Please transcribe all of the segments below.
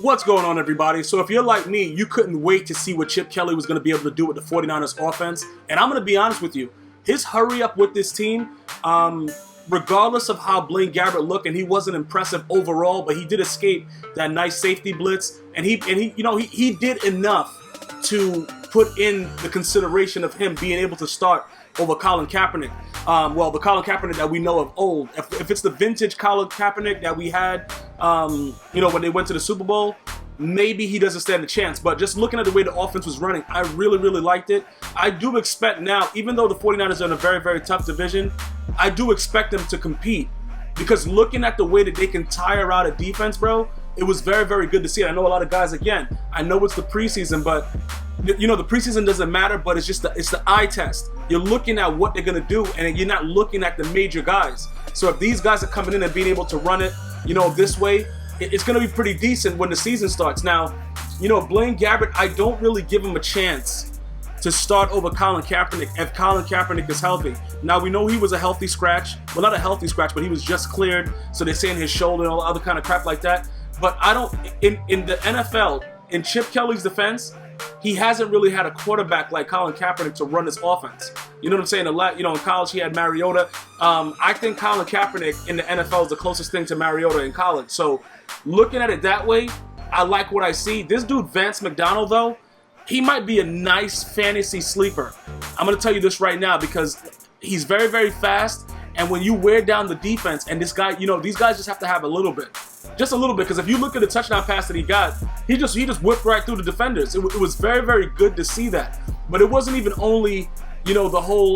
What's going on, everybody? So if you're like me, you couldn't wait to see what Chip Kelly was going to be able to do with the 49ers offense. And I'm going to be honest with you, his hurry up with this team, regardless of how Blaine Gabbert looked, and he wasn't impressive overall, but he did escape that nice safety blitz, and he did enough to put in the consideration of him being able to start over Colin Kaepernick. Well, the Colin Kaepernick that we know of old. If it's the vintage Colin Kaepernick that we had, when they went to the Super Bowl, maybe he doesn't stand a chance. But just looking at the way the offense was running, I really, really liked it. I do expect now, even though the 49ers are in a very, very tough division, I do expect them to compete. Because looking at the way that they can tire out a defense, bro, it was very, very good to see it. I know a lot of guys, again, I know it's the preseason, but the preseason doesn't matter, but it's the eye test. You're looking at what they're going to do, and you're not looking at the major guys. So if these guys are coming in and being able to run it, this way, it's going to be pretty decent when the season starts. Now, Blaine Gabbert, I don't really give him a chance to start over Colin Kaepernick if Colin Kaepernick is healthy. Now, we know he was a healthy scratch. Well, not a healthy scratch, but he was just cleared, so they're saying his shoulder and all other kind of crap like that. But I don't, in the NFL, in Chip Kelly's defense, he hasn't really had a quarterback like Colin Kaepernick to run his offense. You know what I'm saying? In college he had Mariota. I think Colin Kaepernick in the NFL is the closest thing to Mariota in college. So looking at it that way, I like what I see. This dude, Vance McDonald, though, he might be a nice fantasy sleeper. I'm going to tell you this right now because he's very, very fast. And when you wear down the defense, and this guy, these guys just have to have a little bit. Just a little bit, because if you look at the touchdown pass that he got, he just whipped right through the defenders. It was very, very good to see that. But it wasn't even only, the whole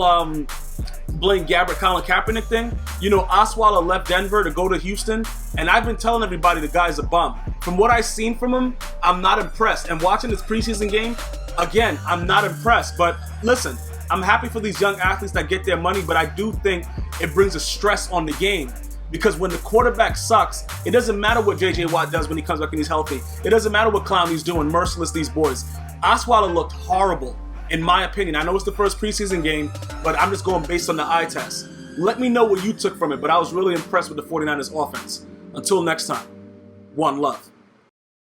Blaine Gabbert, Colin Kaepernick thing. Osweiler left Denver to go to Houston, and I've been telling everybody the guy's a bum. From what I've seen from him, I'm not impressed. And watching this preseason game, again, I'm not impressed. But listen, I'm happy for these young athletes that get their money, but I do think it brings a stress on the game. Because when the quarterback sucks, it doesn't matter what J.J. Watt does when he comes back and he's healthy. It doesn't matter what Clowney's doing, merciless these boys. Osweiler looked horrible, in my opinion. I know it's the first preseason game, but I'm just going based on the eye test. Let me know what you took from it, but I was really impressed with the 49ers offense. Until next time, one love.